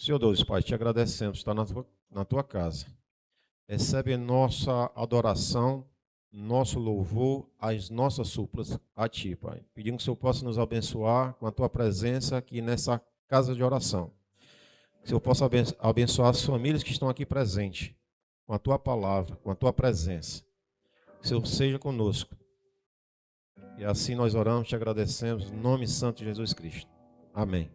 Senhor Deus, Pai, te agradecemos, está na tua casa. Recebe nossa adoração, nosso louvor, as nossas súplicas a Ti, Pai. Pedimos que o Senhor possa nos abençoar com a Tua presença aqui nessa casa de oração. Que o Senhor possa abençoar as famílias que estão aqui presentes, com a Tua palavra, com a Tua presença. Que o Senhor seja conosco. E assim nós oramos, te agradecemos, em nome santo de Jesus Cristo. Amém.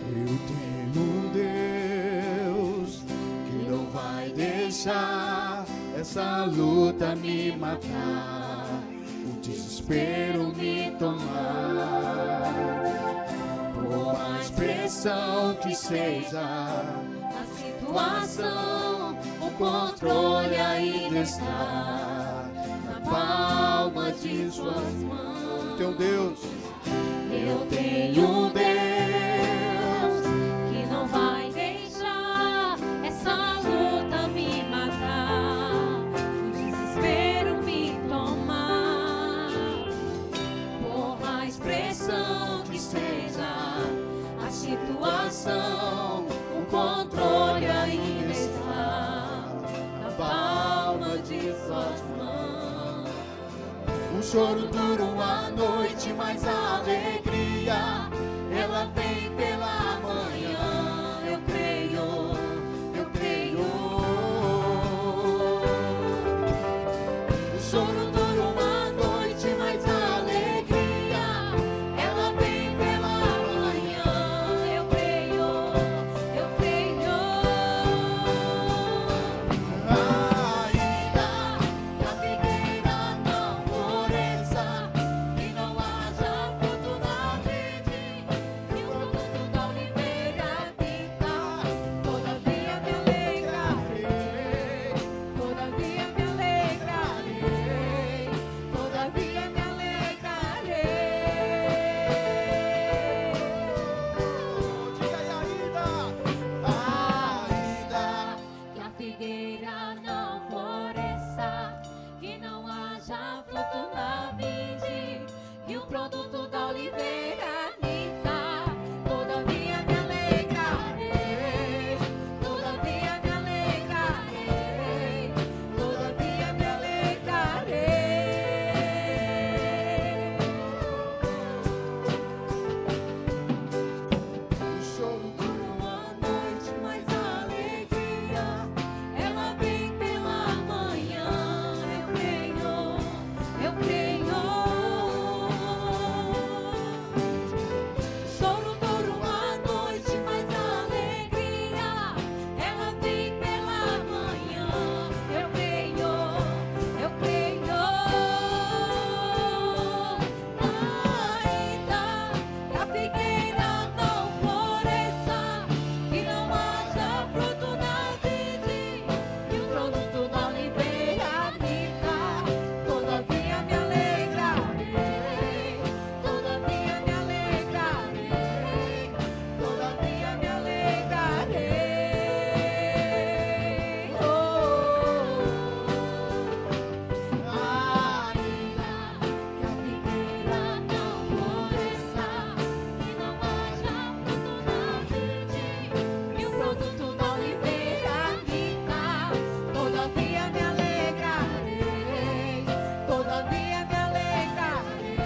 Eu tenho um Deus que não vai deixar essa luta me matar, o desespero me tomar. Por mais pressão que seja a situação, o controle ainda está na palma de suas mãos. Teu Deus, eu tenho um Deus que não vai deixar essa luta me matar, o desespero me tomar. Por mais pressão que seja a situação, o controle ainda está na palma de suas mãos. O choro dura uma noite, mas a alegria ela vem pela manhã. Eu creio, eu creio. O choro dura uma noite, mas a alegria ela vem pela manhã. Eu creio, eu creio. Ainda que a figueira não floresça, que não haja fruto na vide, e o fruto da oliveira fica, todavia me alegrarei, todavia me alegrarei, todavia me alegrarei. Diga ainda Que a figueira não floresça, que não haja fruto na vide, e o produto da oliveira minta, todavia me alegrarei, todavia me alegrarei, todavia me alegrarei. o choro dura uma noite, mas a alegria Ela vem pela manhã, eu creio, eu creio. Choro dura uma noite, mas a alegria, ela vem pela manhã, eu creio, eu creio. Ainda que a figueira não floresça, que não haja fruto na vide, e o produto da oliveira minta, todavia me alegrarei, todavia me alegrarei, todavia me alegrarei. Ainda que a figueira não floresça, que não haja fruto na vide, e o produto da oliveira minta, todavia me alegrarei, todavia me alegrarei,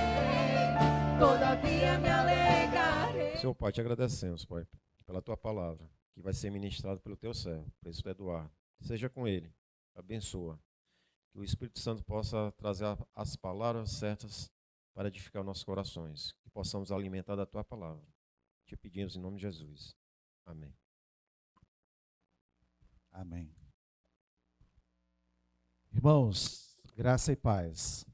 todavia me alegrarei. Senhor Pai, te agradecemos, Pai, pela tua palavra, que vai ser ministrada pelo teu servo, Presbítero Eduardo. Seja com ele, abençoa. Que o Espírito Santo possa trazer as palavras certas para edificar nossos corações. Que possamos alimentar da tua palavra. Te pedimos em nome de Jesus. Amém. Amém. Irmãos, graça e paz.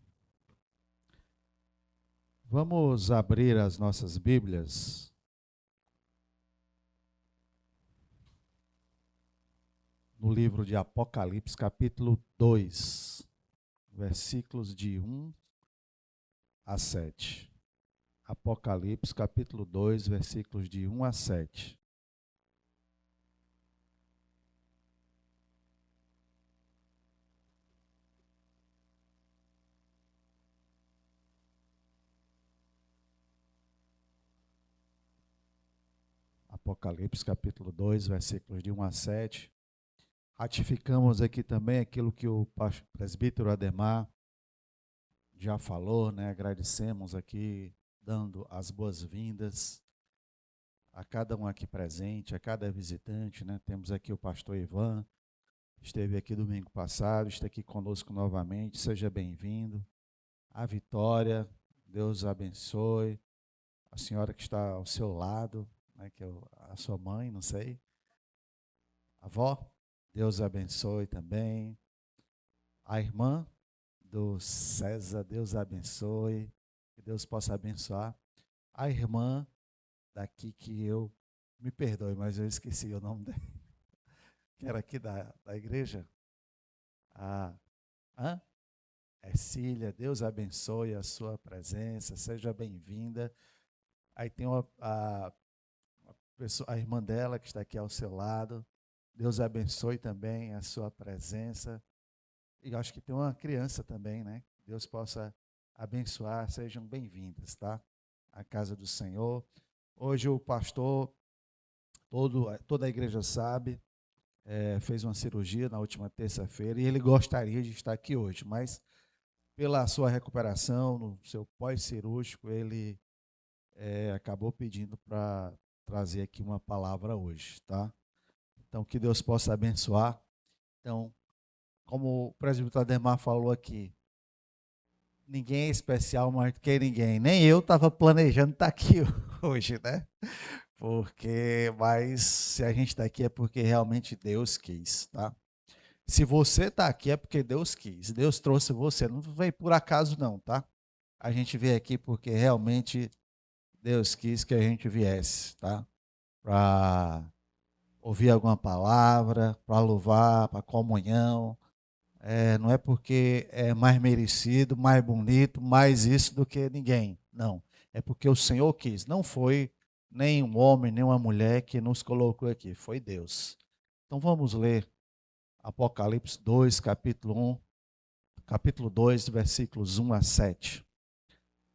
Vamos abrir as nossas Bíblias no livro de Apocalipse, capítulo 2, versículos de 1 a 7. Apocalipse, capítulo 2, versículos de 1 a 7. Apocalipse capítulo 2, versículos de 1 a 7. Ratificamos aqui também aquilo que o presbítero Ademar já falou, né? Agradecemos aqui, dando as boas-vindas a cada um aqui presente, a cada visitante, né? Temos aqui o pastor Ivan, esteve aqui domingo passado, está aqui conosco novamente, seja bem-vindo. A Vitória, Deus abençoe. A senhora que está ao seu lado, né, que é a sua mãe, não sei. A avó, Deus abençoe também. A irmã do César, Deus abençoe. Que Deus possa abençoar. A irmã daqui que eu, me perdoe, mas eu esqueci o nome dela. Que era aqui da igreja. Cília, Deus abençoe a sua presença, seja bem-vinda. Aí tem a irmã dela que está aqui ao seu lado, Deus abençoe também a sua presença. E acho que tem uma criança também, né? Deus possa abençoar, sejam bem-vindas, tá? À casa do Senhor. Hoje o pastor, toda a igreja sabe, fez uma cirurgia na última terça-feira e ele gostaria de estar aqui hoje, mas pela sua recuperação, no seu pós-cirúrgico, ele acabou pedindo para trazer aqui uma palavra hoje, tá? Então, que Deus possa abençoar. Então, como o presbítero Ademar falou aqui, ninguém é especial mais do que ninguém. Nem eu estava planejando estar aqui hoje, né? Mas se a gente está aqui é porque realmente Deus quis, tá? Se você está aqui é porque Deus quis, Deus trouxe você, não veio por acaso não, tá? A gente veio aqui porque realmente Deus quis que a gente viesse, tá? Para ouvir alguma palavra, para louvar, para comunhão. Não é porque é mais merecido, mais bonito, mais isso do que ninguém, não. É porque o Senhor quis, não foi nem um homem, nem uma mulher que nos colocou aqui, foi Deus. Então vamos ler Apocalipse 2, capítulo 2, versículos 1 a 7.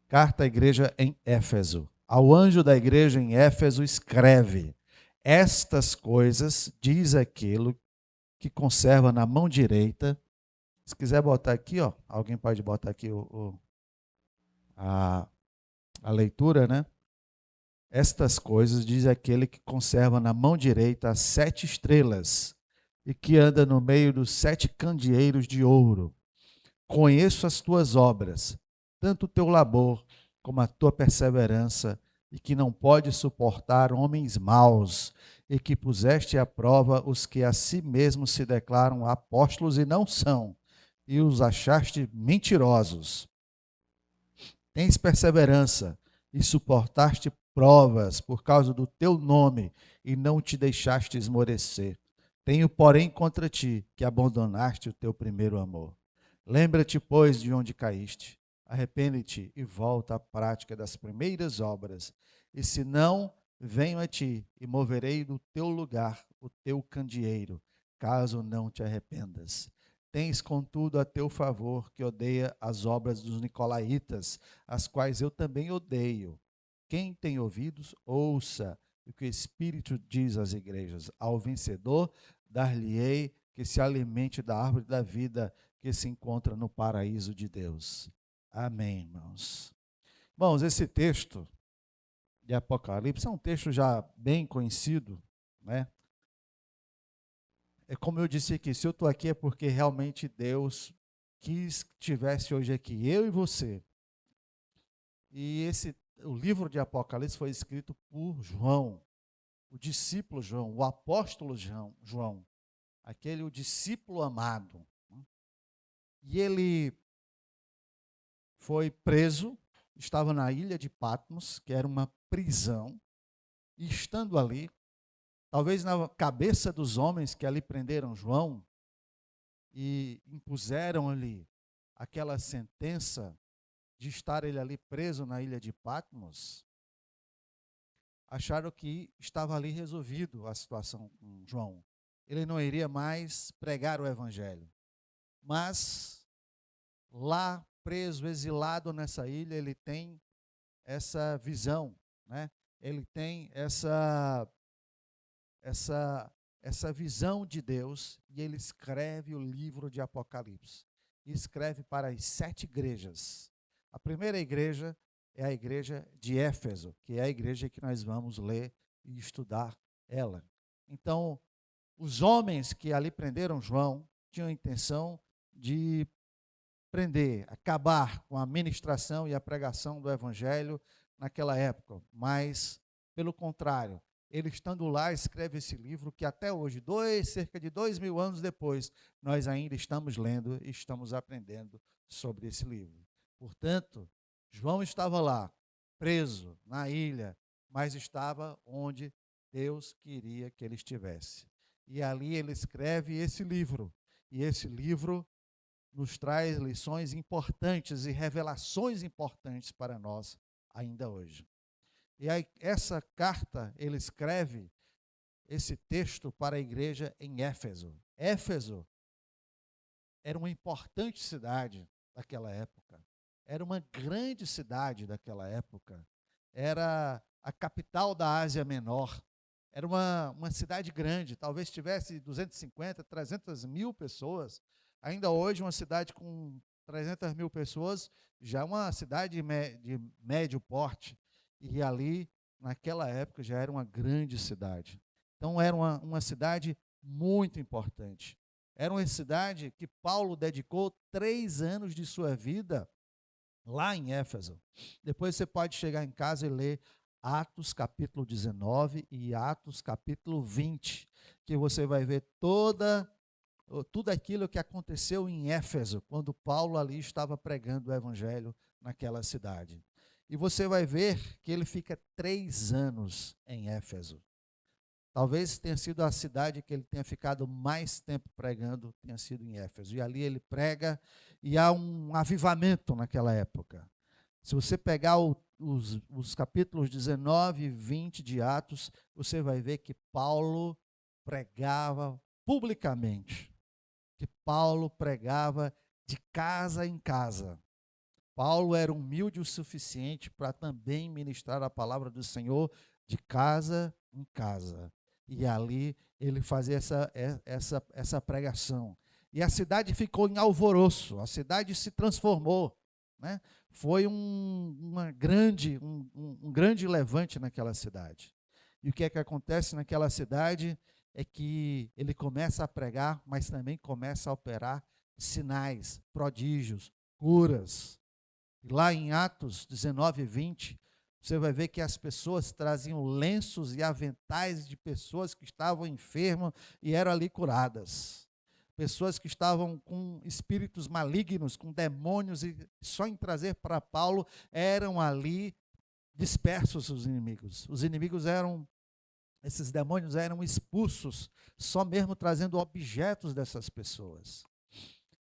Carta à igreja em Éfeso. Ao anjo da igreja em Éfeso escreve: estas coisas diz aquele que conserva na mão direita. Se quiser botar aqui, ó, alguém pode botar aqui a leitura, né? Estas coisas diz aquele que conserva na mão direita as 7 estrelas e que anda no meio dos 7 candeeiros de ouro. Conheço as tuas obras, tanto o teu labor como a tua perseverança, e que não pode suportar homens maus, e que puseste à prova os que a si mesmos se declaram apóstolos e não são, e os achaste mentirosos. Tens perseverança e suportaste provas por causa do teu nome, e não te deixaste esmorecer. Tenho, porém, contra ti que abandonaste o teu primeiro amor. Lembra-te, pois, de onde caíste. Arrepende-te e volta à prática das primeiras obras. E se não, venho a ti e moverei do teu lugar o teu candeeiro, caso não te arrependas. Tens, contudo, a teu favor que odeia as obras dos nicolaítas, as quais eu também odeio. Quem tem ouvidos, ouça o que o Espírito diz às igrejas. Ao vencedor, dar-lhe-ei que se alimente da árvore da vida que se encontra no paraíso de Deus. Amém, irmãos. Irmãos, esse texto de Apocalipse é um texto já bem conhecido, né? É como eu disse aqui, se eu estou aqui é porque realmente Deus quis que tivesse hoje aqui, eu e você. E o livro de Apocalipse foi escrito por João, o discípulo João, o apóstolo João, o discípulo amado. E ele foi preso, estava na ilha de Patmos, que era uma prisão, e estando ali, talvez na cabeça dos homens que ali prenderam João e impuseram-lhe aquela sentença de estar ele ali preso na ilha de Patmos, acharam que estava ali resolvido a situação com João. Ele não iria mais pregar o evangelho. Mas lá preso, exilado nessa ilha, ele tem essa visão, né? Ele tem essa essa visão de Deus, e ele escreve o livro de Apocalipse. E escreve para as 7 igrejas. A primeira igreja é a igreja de Éfeso, que é a igreja que nós vamos ler e estudar ela. Então, os homens que ali prenderam João tinham a intenção de prender, acabar com a ministração e a pregação do evangelho naquela época, mas, pelo contrário, ele estando lá escreve esse livro que até hoje, cerca de 2000 anos depois, nós ainda estamos lendo e estamos aprendendo sobre esse livro. Portanto, João estava lá, preso na ilha, mas estava onde Deus queria que ele estivesse. E ali ele escreve esse livro, e esse livro nos traz lições importantes e revelações importantes para nós ainda hoje. E aí, essa carta, ele escreve esse texto para a igreja em Éfeso. Éfeso era uma importante cidade daquela época. Era uma grande cidade daquela época. Era a capital da Ásia Menor. Era uma cidade grande, talvez tivesse 250, 300 mil pessoas. Ainda hoje, uma cidade com 300 mil pessoas, já é uma cidade de médio porte. E ali, naquela época, já era uma grande cidade. Então, era uma cidade muito importante. Era uma cidade que Paulo dedicou 3 anos de sua vida lá em Éfeso. Depois você pode chegar em casa e ler Atos capítulo 19 e Atos capítulo 20, que você vai ver tudo aquilo que aconteceu em Éfeso, quando Paulo ali estava pregando o evangelho naquela cidade. E você vai ver que ele fica 3 anos em Éfeso. Talvez tenha sido a cidade que ele tenha ficado mais tempo pregando, tenha sido em Éfeso. E ali ele prega e há um avivamento naquela época. Se você pegar os capítulos 19 e 20 de Atos, você vai ver que Paulo pregava publicamente. Que Paulo pregava de casa em casa. Paulo era humilde o suficiente para também ministrar a palavra do Senhor de casa em casa. E ali ele fazia essa pregação. E a cidade ficou em alvoroço, a cidade se transformou, né? Foi um grande levante naquela cidade. E o que é que acontece naquela cidade é que ele começa a pregar, mas também começa a operar sinais, prodígios, curas. Lá em Atos 19 e 20, você vai ver que as pessoas traziam lenços e aventais de pessoas que estavam enfermas e eram ali curadas. Pessoas que estavam com espíritos malignos, com demônios, e só em trazer para Paulo eram ali dispersos os inimigos. Esses demônios eram expulsos, só mesmo trazendo objetos dessas pessoas.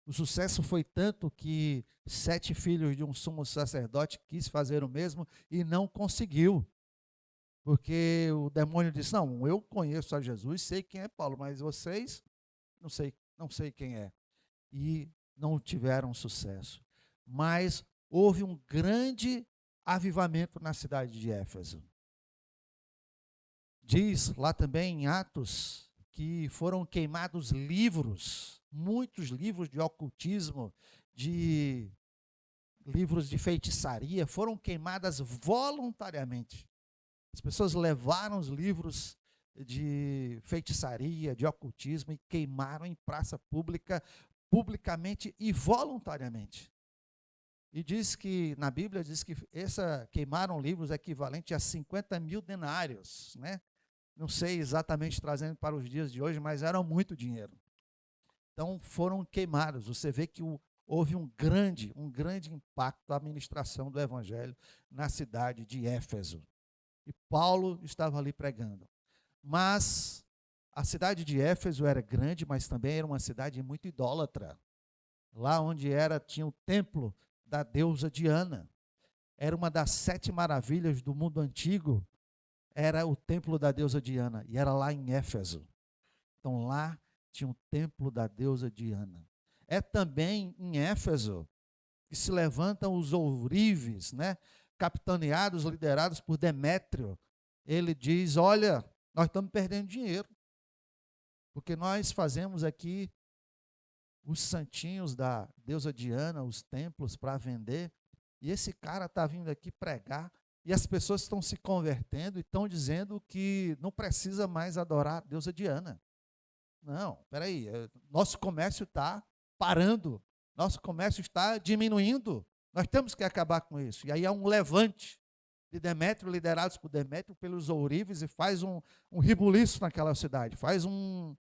O sucesso foi tanto que 7 filhos de um sumo sacerdote quis fazer o mesmo e não conseguiu. Porque o demônio disse, não, eu conheço a Jesus, sei quem é Paulo, mas vocês, não sei quem é. E não tiveram sucesso. Mas houve um grande avivamento na cidade de Éfeso. Diz lá também em Atos que foram queimados livros, muitos livros de ocultismo, de livros de feitiçaria, foram queimadas voluntariamente. As pessoas levaram os livros de feitiçaria, de ocultismo, e queimaram em praça pública, publicamente e voluntariamente. E diz que, na Bíblia, diz que queimaram livros equivalentes a 50 mil denários, né? Não sei exatamente trazendo para os dias de hoje, mas era muito dinheiro. Então foram queimados. Você vê que houve um grande impacto da administração do evangelho na cidade de Éfeso. E Paulo estava ali pregando. Mas a cidade de Éfeso era grande, mas também era uma cidade muito idólatra. Lá onde tinha o templo da deusa Diana. Era uma das 7 maravilhas do mundo antigo. Era o templo da deusa Diana, e era lá em Éfeso. Então lá tinha um templo da deusa Diana. É também em Éfeso que se levantam os ourives, né? Capitaneados, liderados por Demétrio. Ele diz, olha, Nós estamos perdendo dinheiro. Porque nós fazemos aqui os santinhos da deusa Diana, os templos para vender, e esse cara está vindo aqui pregar, e as pessoas estão se convertendo e estão dizendo que não precisa mais adorar a deusa Diana. Não, peraí, nosso comércio está parando, nosso comércio está diminuindo, nós temos que acabar com isso. E aí há um levante de Demétrio, liderados por Demétrio, pelos ourives, e faz um ribuliço naquela cidade, faz um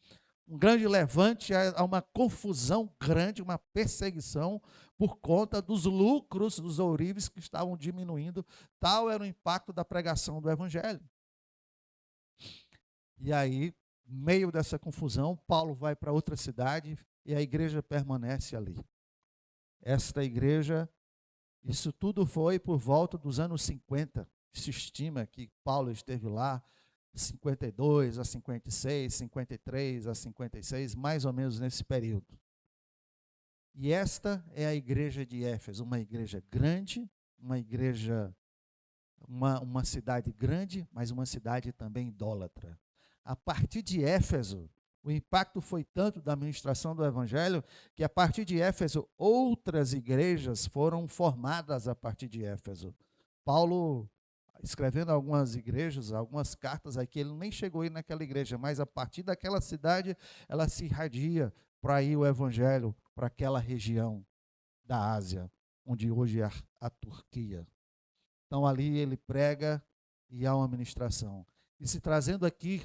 grande levante, há uma confusão grande, uma perseguição por conta dos lucros dos ourives que estavam diminuindo. Tal era o impacto da pregação do evangelho. E aí, no meio dessa confusão, Paulo vai para outra cidade e a igreja permanece ali. Esta igreja, isso tudo foi por volta dos anos 50. Se estima que Paulo esteve lá 52 a 56, 53 a 56, mais ou menos nesse período. E esta é a igreja de Éfeso, uma igreja grande, uma igreja, uma cidade grande, mas uma cidade também idólatra. A partir de Éfeso, o impacto foi tanto da ministração do evangelho, que a partir de Éfeso, outras igrejas foram formadas a partir de Éfeso. Paulo, escrevendo algumas igrejas, algumas cartas aqui, ele nem chegou a ir naquela igreja, mas a partir daquela cidade, ela se irradia para ir o evangelho para aquela região da Ásia, onde hoje é a Turquia. Então ali ele prega e há uma ministração. E se trazendo aqui,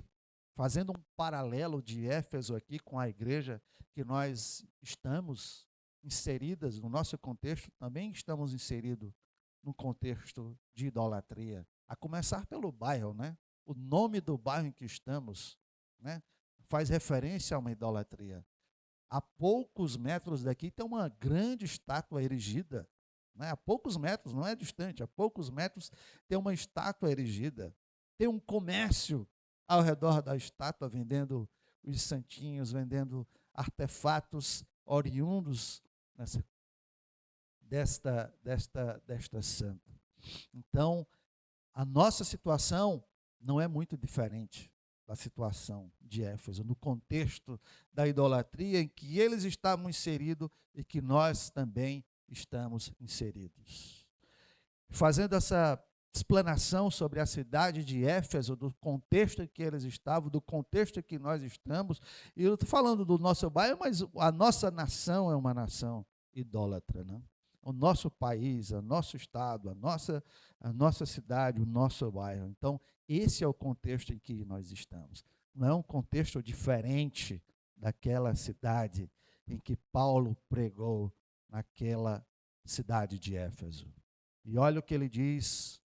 fazendo um paralelo de Éfeso aqui com a igreja que nós estamos inseridas no nosso contexto, também estamos inseridos no contexto de idolatria, a começar pelo bairro, né? O nome do bairro em que estamos, né, faz referência a uma idolatria. A poucos metros daqui tem uma grande estátua erigida, né? A poucos metros, não é distante, a poucos metros tem uma estátua erigida. Tem um comércio ao redor da estátua, vendendo os santinhos, vendendo artefatos oriundos desta santa. Então, a nossa situação não é muito diferente da situação de Éfeso, no contexto da idolatria em que eles estavam inseridos e que nós também estamos inseridos. Fazendo essa explanação sobre a cidade de Éfeso, do contexto em que eles estavam, do contexto em que nós estamos, e eu estou falando do nosso bairro, mas a nossa nação é uma nação idólatra, né? O nosso país, o nosso estado, a nossa cidade, o nosso bairro. Então, esse é o contexto em que nós estamos. Não é um contexto diferente daquela cidade em que Paulo pregou, naquela cidade de Éfeso. E olha o que ele diz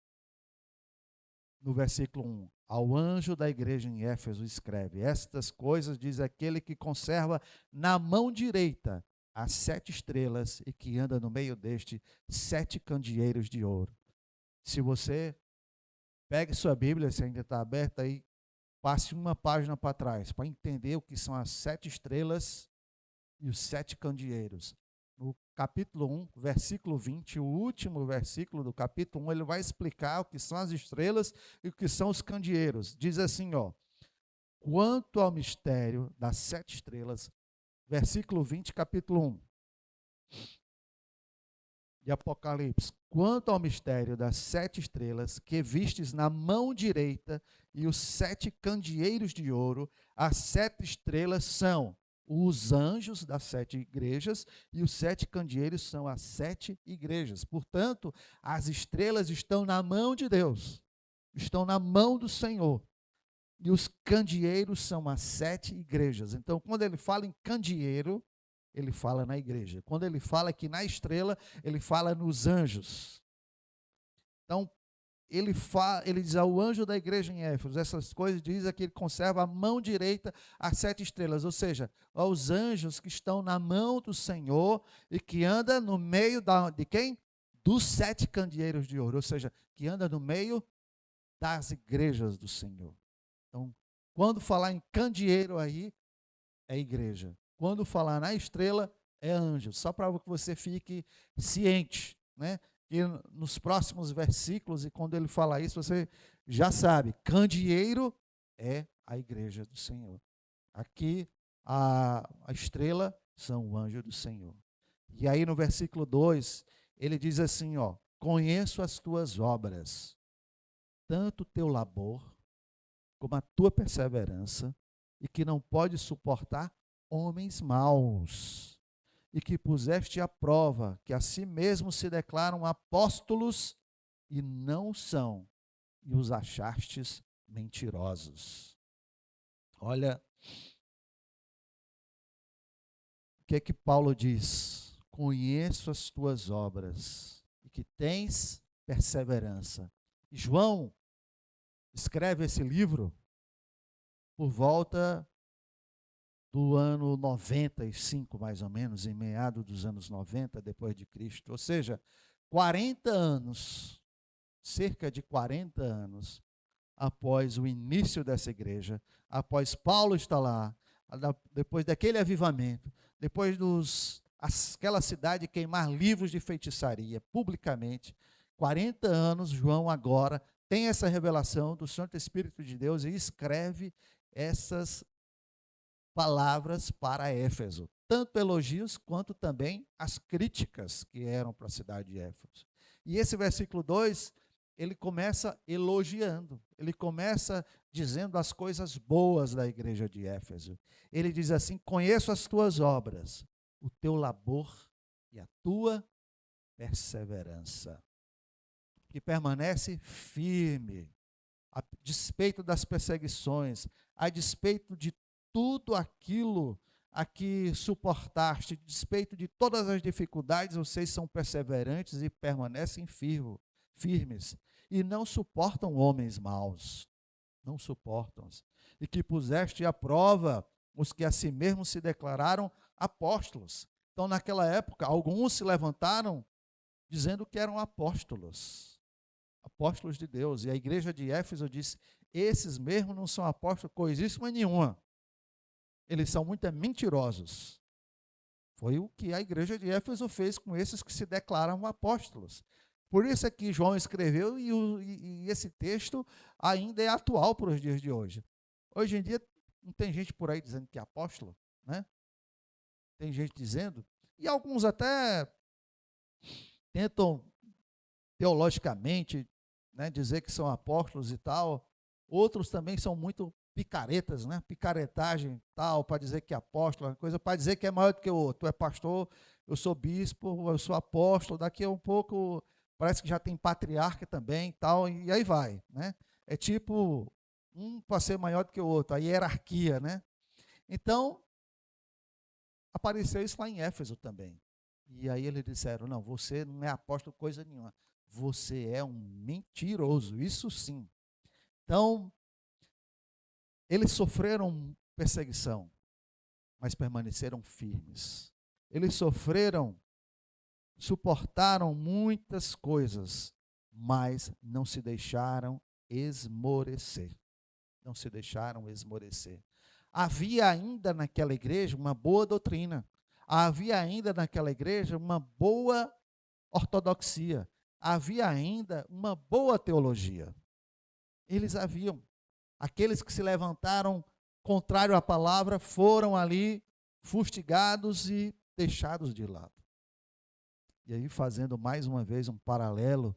no versículo 1. Ao anjo da igreja em Éfeso escreve: estas coisas diz aquele que conserva na mão direita as 7 estrelas e que anda no meio deste 7 candeeiros de ouro. Se você pegue sua Bíblia, se ainda está aberta aí, passe uma página para trás, para entender o que são as 7 estrelas e os 7 candeeiros. No capítulo 1, versículo 20, o último versículo do capítulo 1, ele vai explicar o que são as estrelas e o que são os candeeiros. Diz assim, ó: quanto ao mistério das 7 estrelas, versículo 20, capítulo 1 de Apocalipse. Quanto ao mistério das 7 estrelas que vistes na mão direita e os 7 candeeiros de ouro, as 7 estrelas são os anjos das 7 igrejas e os 7 candeeiros são as 7 igrejas. Portanto, as estrelas estão na mão de Deus, estão na mão do Senhor. E os candeeiros são as 7 igrejas. Então, quando ele fala em candeeiro, ele fala na igreja. Quando ele fala aqui na estrela, ele fala nos anjos. Então, ele diz ao anjo da igreja em Éfeso, essas coisas diz que ele conserva a mão direita as 7 estrelas, ou seja, aos anjos que estão na mão do Senhor e que anda no meio de quem? Dos 7 candeeiros de ouro, ou seja, que anda no meio das igrejas do Senhor. Então, quando falar em candeeiro aí, é igreja. Quando falar na estrela, é anjo. Só para que você fique ciente, né? E nos próximos versículos, e quando ele fala isso, você já sabe, candeeiro é a igreja do Senhor. Aqui, a estrela são o anjo do Senhor. E aí no versículo 2, ele diz assim, ó, conheço as tuas obras, tanto o teu labor, como a tua perseverança, e que não pode suportar homens maus, e que puseste à prova, que a si mesmo se declaram apóstolos, e não são, e os achastes mentirosos. Olha, o que é que Paulo diz? Conheço as tuas obras, e que tens perseverança. E João escreve esse livro por volta do ano 95, mais ou menos, em meados dos anos 90, depois de Cristo. Ou seja, 40 anos, cerca de 40 anos, após o início dessa igreja, após Paulo estar lá, depois daquele avivamento, depois aquela cidade queimar livros de feitiçaria publicamente, 40 anos, João agora tem essa revelação do Santo Espírito de Deus e escreve essas palavras para Éfeso, tanto elogios quanto também as críticas que eram para a cidade de Éfeso. E esse versículo 2, ele começa elogiando, ele começa dizendo as coisas boas da igreja de Éfeso. Ele diz assim: conheço as tuas obras, o teu labor e a tua perseverança, que permanece firme, a despeito das perseguições, a despeito de tudo aquilo a que suportaste, a despeito de todas as dificuldades, vocês são perseverantes e permanecem firmes, e não suportam homens maus, não suportam-os, e que puseste à prova os que a si mesmos se declararam apóstolos. Então, naquela época, alguns se levantaram dizendo que eram apóstolos de Deus, e a igreja de Éfeso disse: esses mesmos não são apóstolos coisíssima nenhuma, eles são muito mentirosos. Foi o que a igreja de Éfeso fez com esses que se declaram apóstolos. Por isso é que João escreveu, e esse texto ainda é atual para os dias de hoje. Hoje em dia, não tem gente por aí dizendo que é apóstolo, né? Tem gente dizendo, e alguns até tentam teologicamente, né, dizer que são apóstolos e tal. Outros também são muito picaretas, né? Picaretagem tal, para dizer que é apóstolo, coisa para dizer que é maior do que o outro. Tu é pastor, eu sou bispo, eu sou apóstolo, daqui a um pouco parece que já tem patriarca também, tal, e aí vai, né? É tipo um para ser maior do que o outro, a hierarquia, né? Então, apareceu isso lá em Éfeso também. E aí eles disseram: não, você não é apóstolo coisa nenhuma, você é um mentiroso, isso sim. Então, eles sofreram perseguição, mas permaneceram firmes. Eles suportaram muitas coisas, mas não se deixaram esmorecer. Não se deixaram esmorecer. Havia ainda naquela igreja uma boa doutrina. Havia ainda naquela igreja uma boa ortodoxia. Havia ainda uma boa teologia. Eles haviam. Aqueles que se levantaram contrário à palavra foram ali fustigados e deixados de lado. E aí, fazendo mais uma vez um paralelo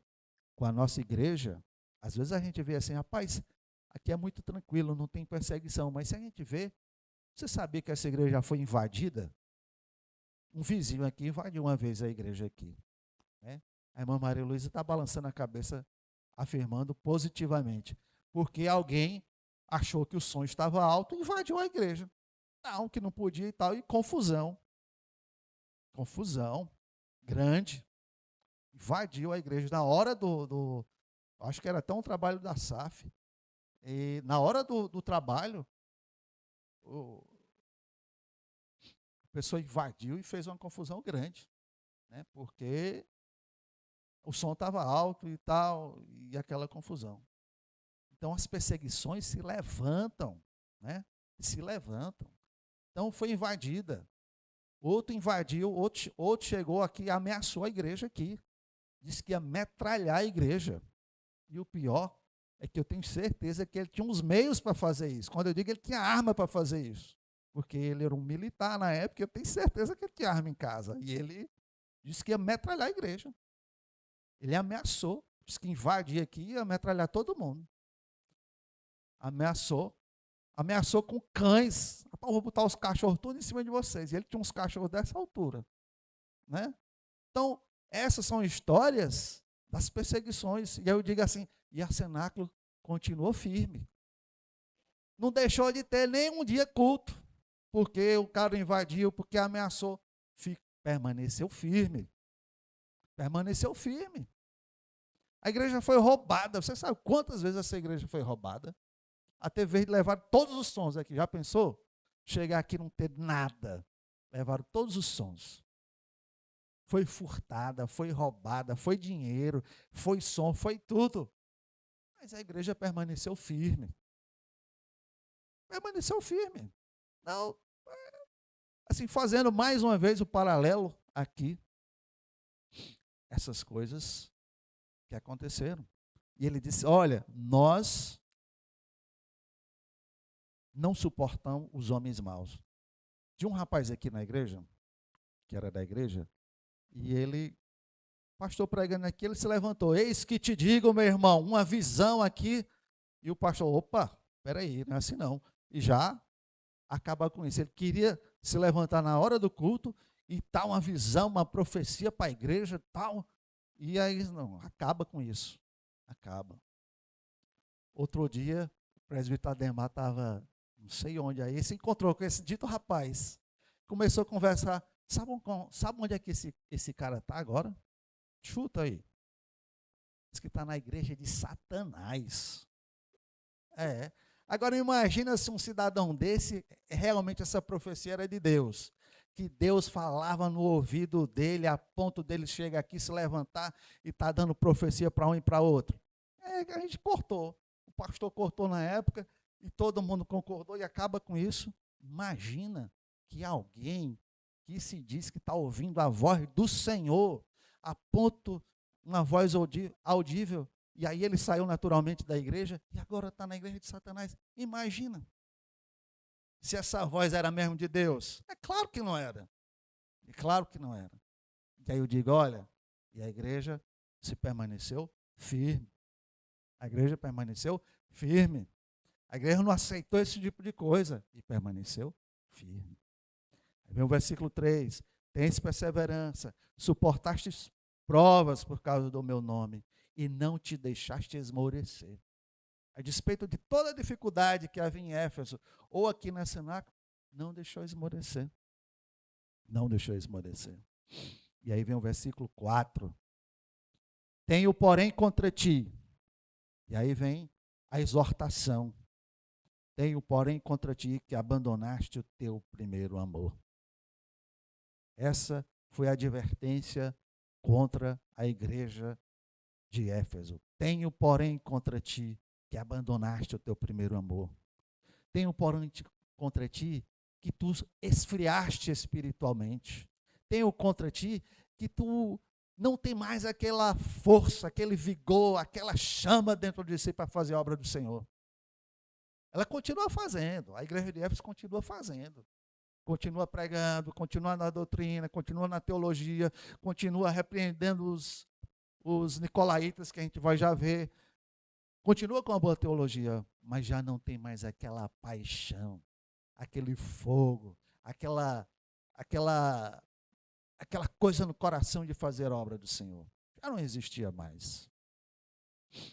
com a nossa igreja, às vezes a gente vê assim: rapaz, aqui é muito tranquilo, não tem perseguição. Mas se a gente vê, você sabia que essa igreja já foi invadida? Um vizinho aqui invadiu uma vez a igreja aqui, né? A irmã Maria Luísa está balançando a cabeça, afirmando positivamente, porque alguém achou que o som estava alto e invadiu a igreja. Não, que não podia e tal, e confusão. Confusão grande. Invadiu a igreja na hora acho que era até um trabalho da SAF. E na hora do trabalho, a pessoa invadiu e fez uma confusão grande, né? Porque o som estava alto e tal, e aquela confusão. Então, as perseguições se levantam, né? Se levantam. Então, foi invadida. Outro invadiu, outro chegou aqui e ameaçou a igreja aqui. Disse que ia metralhar a igreja. E o pior É que eu tenho certeza que ele tinha uns meios para fazer isso. Quando eu digo ele tinha arma para fazer isso. Porque ele era um militar na época, eu tenho certeza que ele tinha arma em casa. E ele disse que ia metralhar a igreja. Ele ameaçou, disse que invadia aqui e ia metralhar todo mundo. Ameaçou com cães. Rapaz, eu vou botar os cachorros todos em cima de vocês. E ele tinha uns cachorros dessa altura. Né? Então, essas são histórias das perseguições. E aí eu digo assim, e a cenáculo continuou firme. Não deixou de ter nem um dia culto, porque o cara invadiu, porque ameaçou. Permaneceu firme. Permaneceu firme. A igreja foi roubada. Você sabe quantas vezes essa igreja foi roubada? Até vez de levar todos os sons aqui. Já pensou? Chegar aqui e não ter nada. Levaram todos os sons. Foi furtada, foi roubada, foi dinheiro, foi som, foi tudo. Mas a igreja permaneceu firme. Permaneceu firme. Não, assim, fazendo mais uma vez o paralelo aqui, essas coisas que aconteceram. E ele disse, olha, nós não suportamos os homens maus. Tinha um rapaz aqui na igreja, que era da igreja, e ele, pastor pregando aqui, ele se levantou, eis que te digo, meu irmão, uma visão aqui, e o pastor, opa, peraí, não é assim não, e já acaba com isso. Ele queria se levantar na hora do culto, e tal, uma visão, uma profecia para a igreja, tal, e aí, não, acaba com isso, acaba. Outro dia, o presbítero Ademar estava, não sei onde aí, se encontrou com esse dito rapaz, começou a conversar, sabe onde é que esse cara está agora? Chuta aí. Diz que está na igreja de Satanás. É. Agora imagina se um cidadão desse, realmente essa profecia era de Deus. Que Deus falava no ouvido dele, a ponto dele chegar aqui, se levantar e está dando profecia para um e para outro. É que a gente cortou. O pastor cortou na época e todo mundo concordou e acaba com isso. Imagina que alguém que se diz que está ouvindo a voz do Senhor, a ponto, uma voz audível, e aí ele saiu naturalmente da igreja, e agora está na igreja de Satanás. Imagina, se essa voz era mesmo de Deus. É claro que não era. É claro que não era. E aí eu digo, olha, e a igreja se permaneceu firme. A igreja permaneceu firme. A igreja não aceitou esse tipo de coisa, e permaneceu firme. Vem o versículo 3, tens perseverança, suportastes provas por causa do meu nome, e não te deixaste esmorecer. A despeito de toda a dificuldade que havia em Éfeso, ou aqui na cenáculo, não deixou esmorecer. Não deixou esmorecer. E aí vem o versículo 4. Tenho, porém, contra ti. E aí vem a exortação. Tenho, porém, contra ti que abandonaste o teu primeiro amor. Essa foi a advertência contra a igreja de Éfeso. Tenho, porém, contra ti que abandonaste o teu primeiro amor. Tenho, porém, contra ti que tu esfriaste espiritualmente. Tenho contra ti que tu não tem mais aquela força, aquele vigor, aquela chama dentro de si para fazer a obra do Senhor. Ela continua fazendo, a igreja de Éfeso continua fazendo. Continua pregando, continua na doutrina, continua na teologia, continua repreendendo os nicolaítas que a gente vai já ver. Continua com a boa teologia, mas já não tem mais aquela paixão, aquele fogo, aquela coisa no coração de fazer a obra do Senhor. Já não existia mais.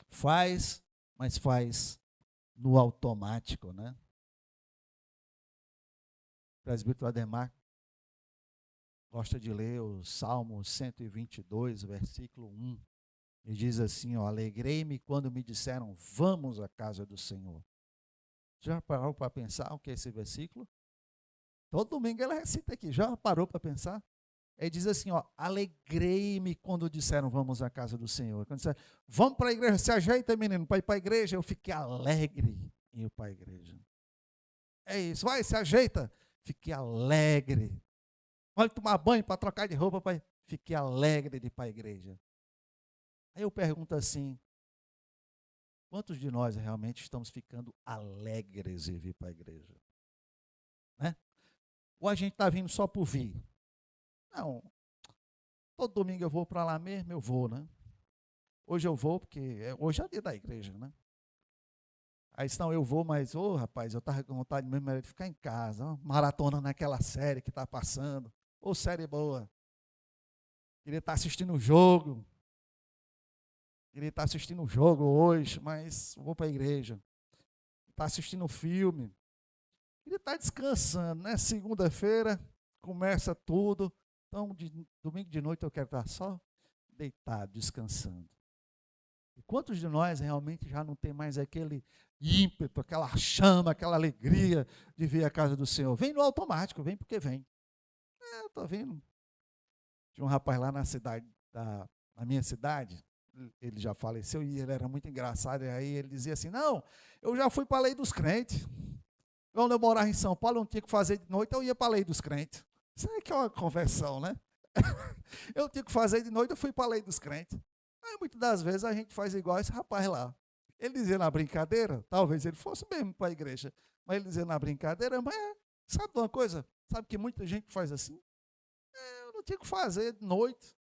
Faz, mas faz no automático, né? O presbítero Ademar gosta de ler o Salmo 122, versículo 1. E diz assim, ó, alegrei-me quando me disseram, vamos à casa do Senhor. Já parou para pensar o que é esse versículo? Todo domingo ele recita aqui, já parou para pensar? Ele diz assim, ó, alegrei-me quando disseram, vamos à casa do Senhor. Quando disseram, vamos para a igreja, se ajeita, menino, para ir para a igreja, eu fiquei alegre em ir para a igreja. É isso, vai, se ajeita. Fiquei alegre. Vai tomar banho para trocar de roupa, pai. Fiquei alegre de ir para a igreja. Aí eu pergunto assim, Quantos de nós realmente estamos ficando alegres em vir para a igreja? Né? Ou a gente está vindo só por vir? Não, todo domingo eu vou para lá mesmo, eu vou, né? Hoje eu vou porque hoje é dia da igreja, né? Aí senão eu vou, mas, rapaz, eu estava com vontade mesmo de ficar em casa, ó, maratona naquela série que está passando. Série boa. Queria estar assistindo o jogo. Queria estar assistindo o jogo hoje, mas vou para a igreja. Estar assistindo o filme. Queria estar descansando, né? Segunda-feira começa tudo. Então, domingo de noite eu quero estar só deitado, descansando. E quantos de nós realmente já não tem mais aquele ímpeto, aquela chama, aquela alegria de vir à casa do Senhor? Vem no automático, vem porque vem. Eu estou vindo. Tinha um rapaz lá na minha cidade, ele já faleceu e ele era muito engraçado. E aí ele dizia assim: não, eu já fui para a lei dos crentes. Quando eu morava em São Paulo, eu não tinha que fazer de noite, eu ia para a lei dos crentes. Isso aí que é uma conversão, né? Eu tinha que fazer de noite, eu fui para a lei dos crentes. Aí muitas das vezes a gente faz igual esse rapaz lá. Ele dizia na brincadeira, talvez ele fosse mesmo para a igreja, mas ele dizia na brincadeira, mas sabe de uma coisa? Sabe que muita gente faz assim? Eu não tinha que fazer de noite,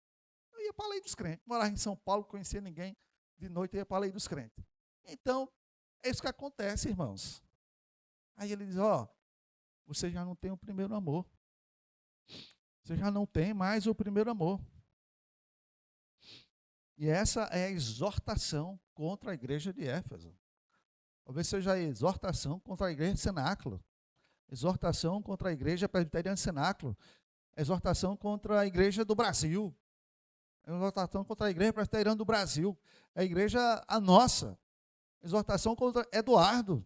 eu ia para a lei dos crentes. Morava em São Paulo, não conhecia ninguém, de noite eu ia para a lei dos crentes. Então, é isso que acontece, irmãos. Aí ele diz, você já não tem o primeiro amor. Você já não tem mais o primeiro amor. E essa é a exortação contra a igreja de Éfeso. Talvez seja a exortação contra a igreja de Cenáculo. Exortação contra a igreja presbiteriana de Cenáculo. Exortação contra a igreja do Brasil. Exortação contra a igreja presbiteriana do Brasil. A igreja, a nossa. Exortação contra Eduardo.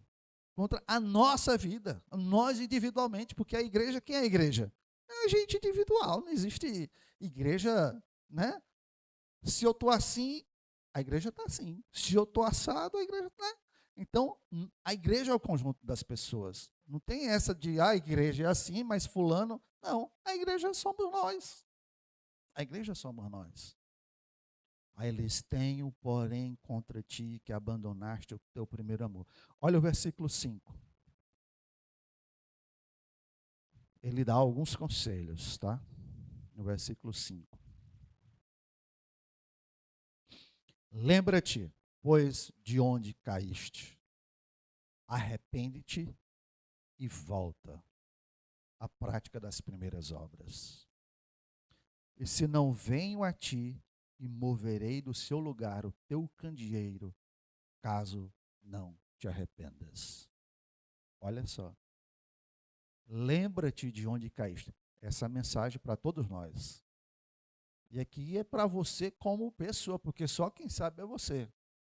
Contra a nossa vida. Nós individualmente. Porque a igreja, quem é a igreja? É a gente individual. Não existe igreja, né? Se eu estou assim, a igreja está assim. Se eu estou assado, a igreja está. Então, a igreja é o conjunto das pessoas. Não tem essa de, a igreja é assim, mas fulano. Não, a igreja somos nós. A igreja somos nós. Aí eles tenho, porém, contra ti que abandonaste o teu primeiro amor. Olha o versículo 5. Ele dá alguns conselhos, tá? No versículo 5. Lembra-te, pois, de onde caíste. Arrepende-te e volta à prática das primeiras obras. E se não venho a ti, e moverei do seu lugar o teu candeeiro, caso não te arrependas. Olha só. Lembra-te de onde caíste. Essa mensagem para todos nós. E aqui é para você como pessoa, porque só quem sabe é você.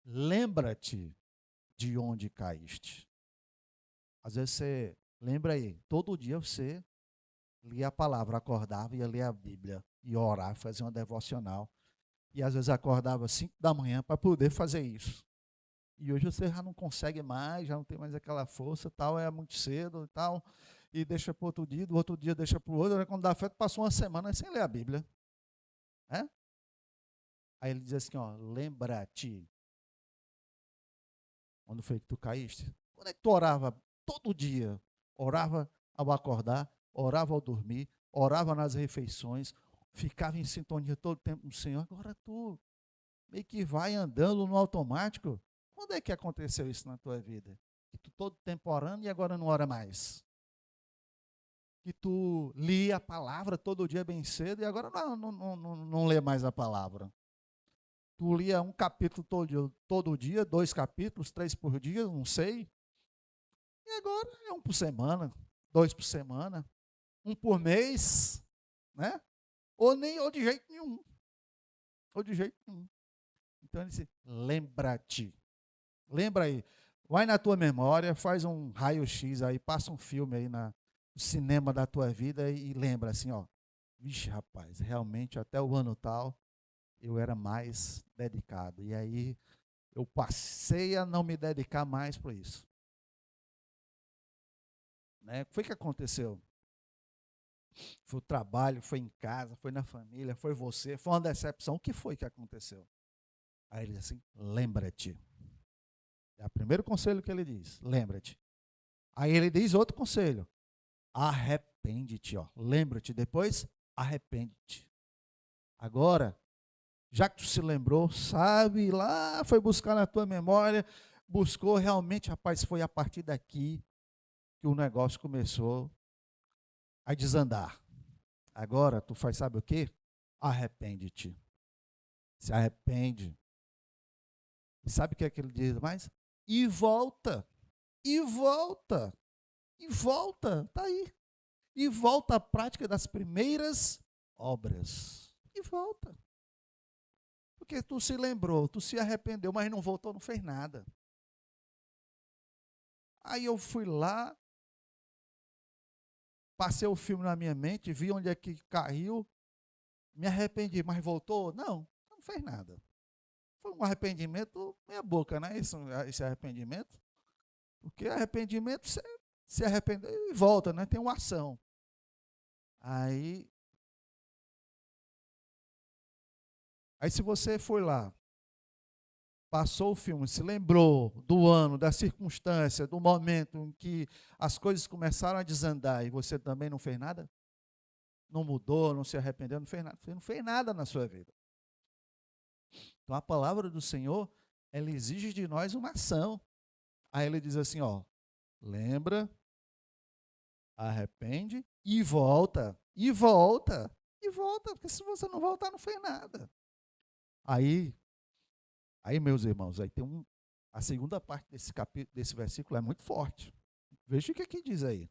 Lembra-te de onde caíste. Às vezes você lembra aí, todo dia você lia a palavra, acordava e ia ler a Bíblia, e orar, fazer uma devocional. E às vezes acordava às 5 da manhã para poder fazer isso. E hoje você já não consegue mais, já não tem mais aquela força, tal, é muito cedo e tal, e deixa para outro dia, do outro dia deixa para o outro, quando dá fé, passou uma semana sem ler a Bíblia. É? Aí ele diz assim, lembra-te. Quando foi que tu caíste? Quando é que tu orava todo dia? Orava ao acordar, orava ao dormir, orava nas refeições, ficava em sintonia todo o tempo com o Senhor. Agora tu meio que vai andando no automático. Quando é que aconteceu isso na tua vida? Que tu todo tempo orando e agora não ora mais? Que tu lia a palavra todo dia bem cedo e agora não lê mais a palavra. Tu lia um capítulo todo dia, 2 capítulos, 3 por dia, não sei. E agora é 1 por semana, 2 por semana, 1 por mês, né? Ou de jeito nenhum. Ou de jeito nenhum. Então ele disse, lembra-te. Lembra aí. Vai na tua memória, faz um raio-x aí, passa um filme aí no cinema da tua vida e lembra assim, vixe, rapaz, realmente até o ano tal eu era mais dedicado. E aí eu passei a não me dedicar mais para isso. Né? O que foi que aconteceu? Foi o trabalho, foi em casa, foi na família, foi você, foi uma decepção. O que foi que aconteceu? Aí ele disse assim, lembra-te. É o primeiro conselho que ele diz, lembra-te. Aí ele diz outro conselho, arrepende-te, ó. Lembra-te, depois arrepende-te. Agora, já que tu se lembrou, sabe, lá foi buscar na tua memória, buscou realmente, rapaz, foi a partir daqui que o negócio começou a desandar. Agora, tu faz, sabe o quê? Arrepende-te. Se arrepende. E sabe o que é que ele diz mais? E volta. E volta. E volta. Está aí. E volta à prática das primeiras obras. E volta. Porque tu se lembrou, tu se arrependeu, mas não voltou, não fez nada. Aí eu fui lá, passei o filme na minha mente, vi onde é que caiu, me arrependi, mas voltou? Não, não fez nada. Foi um arrependimento meia boca, né? Esse arrependimento. Porque arrependimento, você se arrependeu e volta, né? Tem uma ação. Aí se você foi lá, passou o filme, se lembrou do ano, da circunstância, do momento em que as coisas começaram a desandar e você também não fez nada? Não mudou, não se arrependeu, não fez nada. Você não fez nada na sua vida. Então a palavra do Senhor, ela exige de nós uma ação. Aí ele diz assim, ó, lembra, arrepende e volta, e volta, e volta, porque se você não voltar, não fez nada. Aí, meus irmãos, aí tem a segunda parte desse versículo é muito forte. Veja o que aqui diz aí.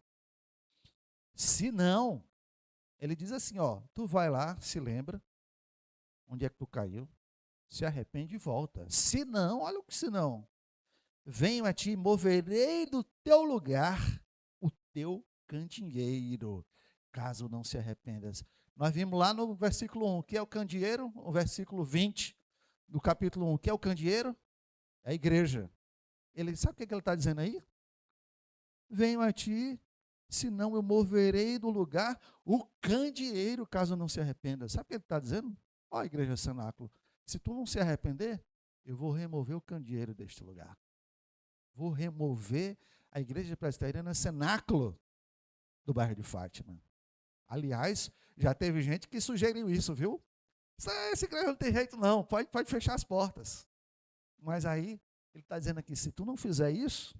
Se não, ele diz assim, ó, tu vai lá, se lembra, onde é que tu caiu, se arrepende e volta. Se não, olha o que se não. Venho a ti e moverei do teu lugar o teu candeeiro, caso não se arrependas. Nós vimos lá no versículo 1, que é o candeeiro, o versículo 20 do capítulo 1, que é o candeeiro, é a igreja. Ele sabe o que ele está dizendo aí? Venho a ti, senão eu moverei do lugar o candeeiro, caso não se arrependa. Sabe o que ele está dizendo? Ó, igreja cenáculo, se tu não se arrepender, eu vou remover o candeeiro deste lugar. Vou remover a igreja presbiteriana cenáculo do bairro de Fátima. Aliás, já teve gente que sugeriu isso, viu? Essa igreja não tem jeito não, pode fechar as portas. Mas aí, ele está dizendo aqui, se tu não fizer isso,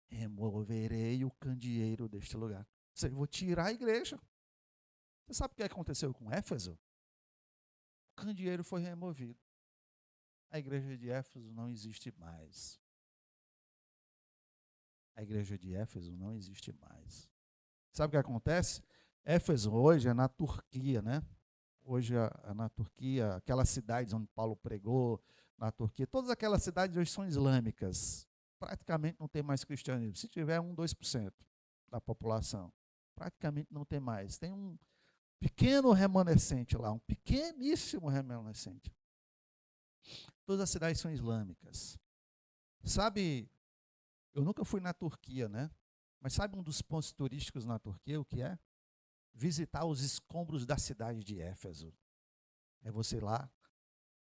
removerei o candeeiro deste lugar. Ou seja, eu vou tirar a igreja. Você sabe o que aconteceu com Éfeso? O candeeiro foi removido. A igreja de Éfeso não existe mais. A igreja de Éfeso não existe mais. Sabe o que acontece? Éfeso hoje é na Turquia, né? Hoje é na Turquia, aquelas cidades onde Paulo pregou, na Turquia, todas aquelas cidades hoje são islâmicas. Praticamente não tem mais cristianismo. Se tiver 2% da população, praticamente não tem mais. Tem um pequeno remanescente lá, um pequeníssimo remanescente. Todas as cidades são islâmicas. Sabe, eu nunca fui na Turquia, né? Mas sabe um dos pontos turísticos na Turquia, o que é? Visitar os escombros da cidade de Éfeso. É você lá,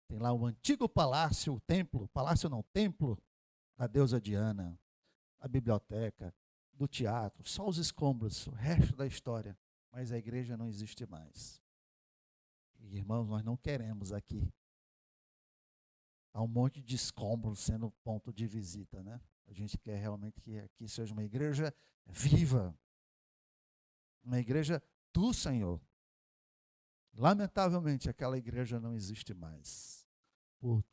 tem lá o antigo palácio, o templo, palácio não, templo da deusa Diana, a biblioteca, do teatro, só os escombros, o resto da história. Mas a igreja não existe mais. E, irmãos, nós não queremos aqui. Há um monte de escombros sendo ponto de visita, né? A gente quer realmente que aqui seja uma igreja viva, uma igreja do Senhor. Lamentavelmente, aquela igreja não existe mais, por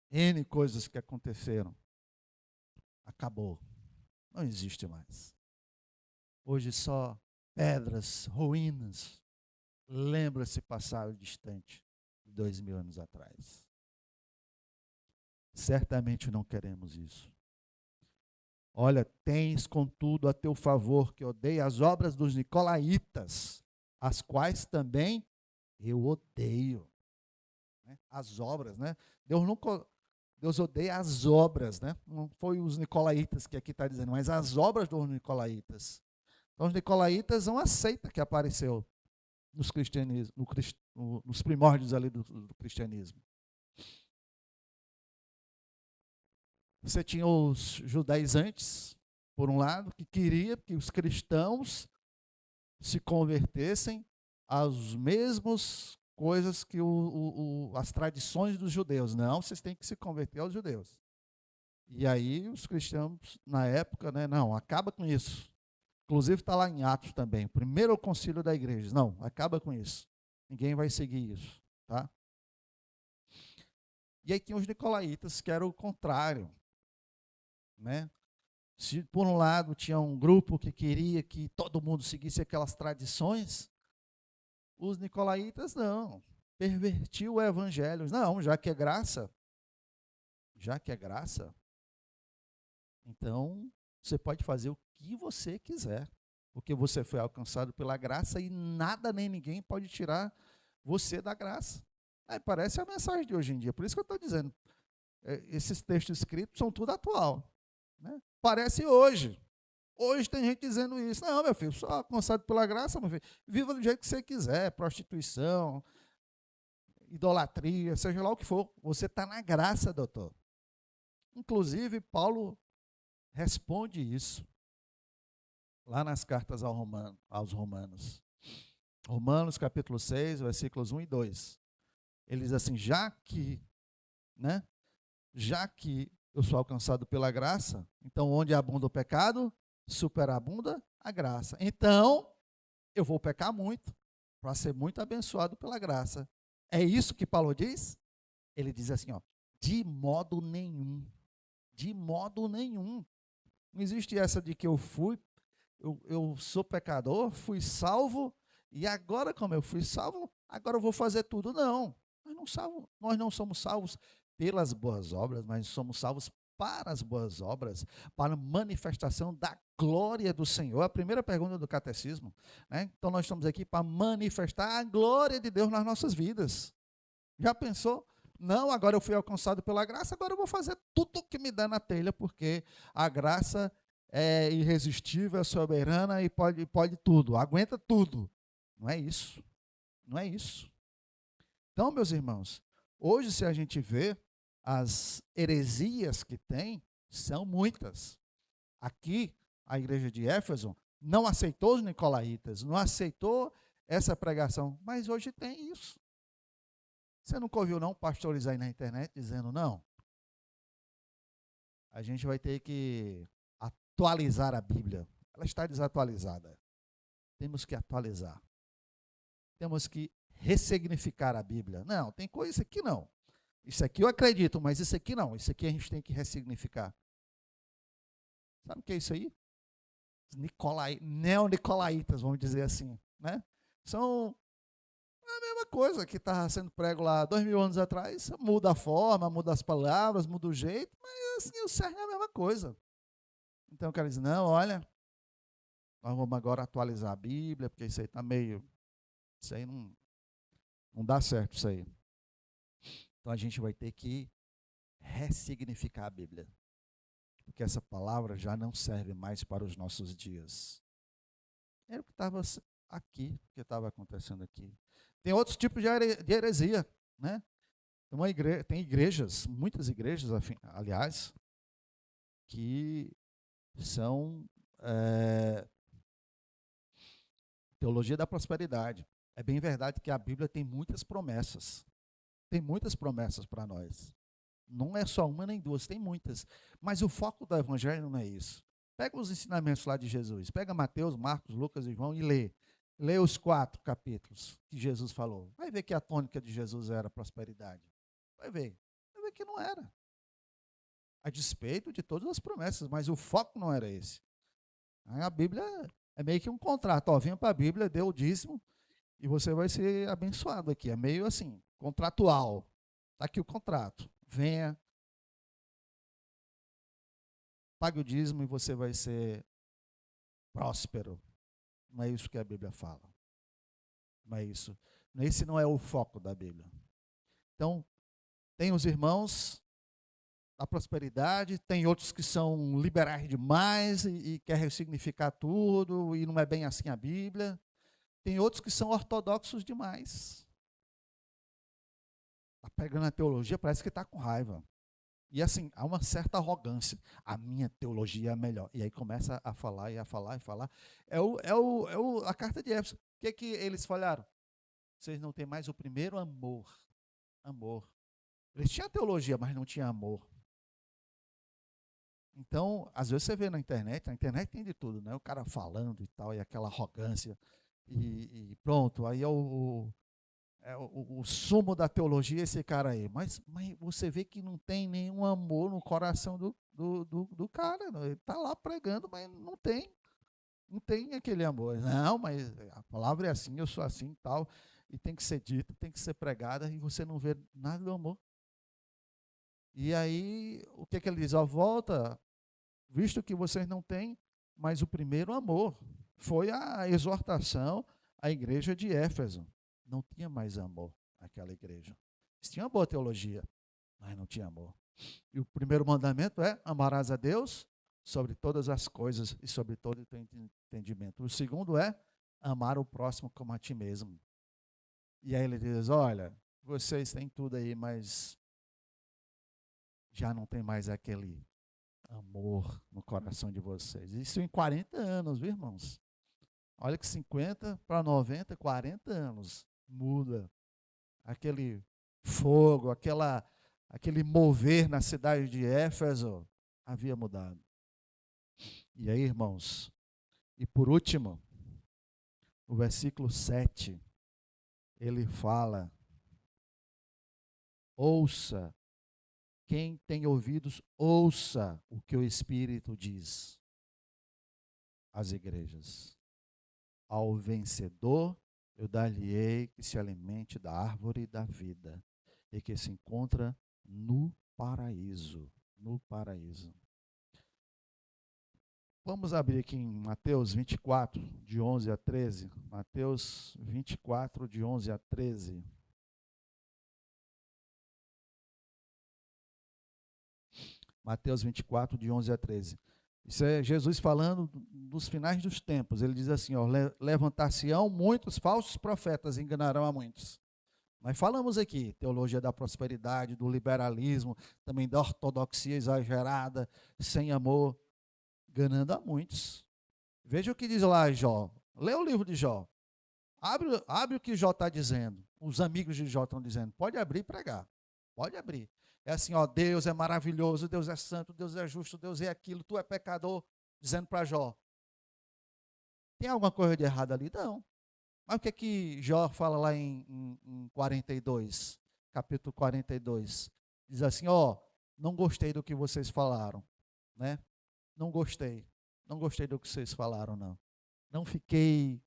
N coisas que aconteceram. Acabou, não existe mais. Hoje só pedras, ruínas. Lembra-se passado distante, de 2000 anos atrás. Certamente não queremos isso. Olha, tens contudo a teu favor que odeia as obras dos nicolaítas, as quais também eu odeio. As obras, né? Deus odeia as obras, né? Não foi os nicolaítas que aqui está dizendo, mas as obras dos nicolaítas. Então os nicolaítas são a seita que apareceu nos primórdios ali do cristianismo. Você tinha os judaizantes, por um lado, que queria que os cristãos se convertessem às mesmas coisas que as tradições dos judeus. Não, vocês têm que se converter aos judeus. E aí os cristãos, na época, né, não, acaba com isso. Inclusive está lá em Atos também, o primeiro concílio da igreja. Não, acaba com isso. Ninguém vai seguir isso, tá? E aí tinha os nicolaítas, que era o contrário, né? Se por um lado tinha um grupo que queria que todo mundo seguisse aquelas tradições, os nicolaítas não, pervertiu o evangelho. Não, já que é graça, então você pode fazer o que você quiser, porque você foi alcançado pela graça e nada nem ninguém pode tirar você da graça. Aí parece a mensagem de hoje em dia, por isso que eu estou dizendo, esses textos escritos são tudo atual, né? Parece hoje. Hoje tem gente dizendo isso. Não, meu filho, só alcançado pela graça, meu filho. Viva do jeito que você quiser, prostituição, idolatria, seja lá o que for. Você está na graça, doutor. Inclusive, Paulo responde isso lá nas cartas aos Romanos. Romanos, capítulo 6, versículos 1 e 2. Ele diz assim, já que eu sou alcançado pela graça, então onde abunda o pecado, superabunda a graça. Então, eu vou pecar muito para ser muito abençoado pela graça. É isso que Paulo diz? Ele diz assim, ó, de modo nenhum. De modo nenhum. Não existe essa de que eu sou pecador, fui salvo, e agora, como eu fui salvo, agora eu vou fazer tudo. Não. Nós não somos salvos pelas boas obras, mas somos salvos para as boas obras, para a manifestação da glória do Senhor. A primeira pergunta do catecismo, né? Então nós estamos aqui para manifestar a glória de Deus nas nossas vidas. Já pensou? Não, agora eu fui alcançado pela graça, agora eu vou fazer tudo o que me dá na telha, porque a graça é irresistível, é soberana e pode tudo, aguenta tudo. Não é isso. Não é isso. Então, meus irmãos, hoje se a gente vê, as heresias que tem são muitas. Aqui, a igreja de Éfeso não aceitou os nicolaítas, não aceitou essa pregação, mas hoje tem isso. Você nunca ouviu não pastores aí na internet dizendo não? A gente vai ter que atualizar a Bíblia. Ela está desatualizada. Temos que atualizar. Temos que ressignificar a Bíblia. Não, tem coisa aqui não. Isso aqui eu acredito, mas isso aqui não. Isso aqui a gente tem que ressignificar. Sabe o que é isso aí? Neonicolaítas, vamos dizer assim, né? São a mesma coisa que estava sendo prego lá 2000 anos atrás. Muda a forma, muda as palavras, muda o jeito, mas assim, o certo é a mesma coisa. Então eu quero dizer, não, olha, nós vamos agora atualizar a Bíblia, porque isso aí está meio... Isso aí não dá certo, isso aí. Então a gente vai ter que ressignificar a Bíblia, porque essa palavra já não serve mais para os nossos dias. Era o que estava aqui, o que estava acontecendo aqui. Tem outros tipos de heresia, né? Tem igrejas, muitas igrejas, aliás, que são teologia da prosperidade. É bem verdade que a Bíblia tem muitas promessas. Tem muitas promessas para nós. Não é só uma nem duas, tem muitas. Mas o foco do evangelho não é isso. Pega os ensinamentos lá de Jesus. Pega Mateus, Marcos, Lucas e João e lê. Lê os 4 capítulos que Jesus falou. Vai ver que a tônica de Jesus era prosperidade. Vai ver que não era. A despeito de todas as promessas, mas o foco não era esse. A Bíblia é meio que um contrato. Ó, venha para a Bíblia, dê o dízimo e você vai ser abençoado aqui. É meio assim, contratual. Está aqui o contrato. Venha, pague o dízimo e você vai ser próspero. Não é isso que a Bíblia fala. Não é isso. Esse não é o foco da Bíblia. Então, tem os irmãos da prosperidade, tem outros que são liberais demais e querem ressignificar tudo, e não é bem assim a Bíblia. Tem outros que são ortodoxos demais. Está pegando a teologia, parece que está com raiva. E assim, há uma certa arrogância. A minha teologia é a melhor. E aí começa a falar e a falar e falar. A carta de Éfeso. O que eles falharam? Vocês não têm mais o primeiro amor. Amor. Eles tinham teologia, mas não tinham amor. Então, às vezes você vê na internet tem de tudo, né? O cara falando e tal, e aquela arrogância. E pronto, aí é o sumo da teologia esse cara aí. Mas você vê que não tem nenhum amor no coração do cara. Ele está lá pregando, mas não tem aquele amor. Não, mas a palavra é assim, eu sou assim e tal, e tem que ser dita, tem que ser pregada, e você não vê nada do amor. E aí, o que ele diz? Ó, volta, visto que vocês não têm, mas o primeiro amor foi a exortação à igreja de Éfeso. Não tinha mais amor aquela igreja. Eles tinham boa teologia, mas não tinha amor. E o primeiro mandamento é: amarás a Deus sobre todas as coisas e sobre todo o teu entendimento. O segundo é amar o próximo como a ti mesmo. E aí ele diz: olha, vocês têm tudo aí, mas já não tem mais aquele amor no coração de vocês. Isso em 40 anos, viu, irmãos? Olha que 50 para 90, 40 anos. Muda. Aquele fogo, aquele mover na cidade de Éfeso havia mudado. E aí, irmãos, e por último, o versículo 7, ele fala: ouça, quem tem ouvidos, ouça o que o Espírito diz às igrejas. Ao vencedor, eu dar-lhe-ei que se alimente da árvore da vida e que se encontra no paraíso. No paraíso. Vamos abrir aqui em Mateus 24, de 11 a 13. Mateus 24, de 11 a 13. Mateus 24, de 11 a 13. Isso é Jesus falando dos finais dos tempos. Ele diz assim, ó: levantar-se-ão muitos falsos profetas, enganarão a muitos. Nós falamos aqui, teologia da prosperidade, do liberalismo, também da ortodoxia exagerada, sem amor, enganando a muitos. Veja o que diz lá Jó. Lê o livro de Jó. Abre o que Jó está dizendo. Os amigos de Jó estão dizendo. Pode abrir e pregar. Pode abrir. É assim, ó: Deus é maravilhoso, Deus é santo, Deus é justo, Deus é aquilo, tu é pecador, dizendo para Jó. Tem alguma coisa de errado ali? Não. Mas o que Jó fala lá em 42, capítulo 42? Diz assim, ó: não gostei do que vocês falaram, né? Não gostei do que vocês falaram, não. Não fiquei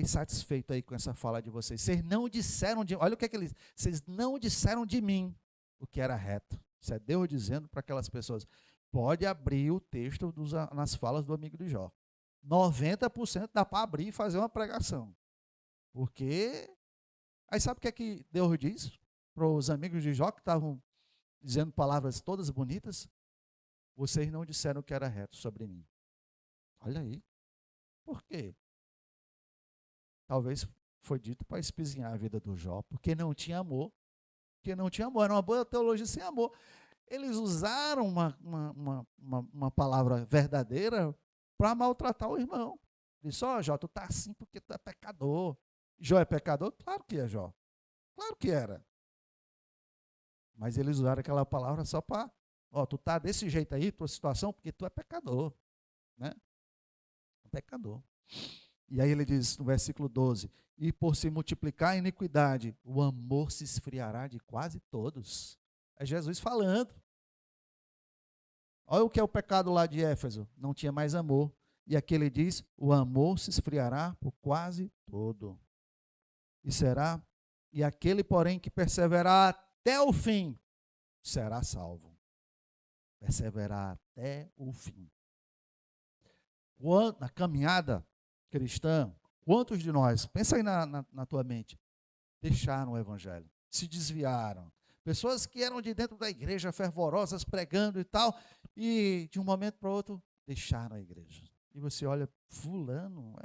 satisfeito aí com essa fala de vocês. Vocês não disseram olha o que ele diz: vocês não disseram de mim o que era reto. Isso é Deus dizendo para aquelas pessoas. Pode abrir o texto nas falas do amigo de Jó. 90% dá para abrir e fazer uma pregação. Porque, aí sabe o que Deus diz para os amigos de Jó que estavam dizendo palavras todas bonitas? Vocês não disseram o que era reto sobre mim. Olha aí. Por quê? Talvez foi dito para espizinhar a vida do Jó, porque não tinha amor. Porque não tinha amor, era uma boa teologia sem amor. Eles usaram uma palavra verdadeira para maltratar o irmão. Disse: ó, Jó, tu tá assim porque tu é pecador. Jó é pecador? Claro que é, Jó. Claro que era. Mas eles usaram aquela palavra só para, ó, tu tá desse jeito aí, tua situação, porque tu é pecador. Né? Pecador. E aí ele diz no versículo 12: e por se multiplicar a iniquidade, o amor se esfriará de quase todos. É Jesus falando. Olha o que é o pecado lá de Éfeso. Não tinha mais amor. E aqui ele diz: o amor se esfriará por quase todo. E aquele, porém, que perseverar até o fim, será salvo. Perseverar até o fim. Na caminhada cristã, quantos de nós, pensa aí na tua mente, deixaram o evangelho, se desviaram? Pessoas que eram de dentro da igreja, fervorosas, pregando e tal, e de um momento para o outro, deixaram a igreja. E você olha, fulano,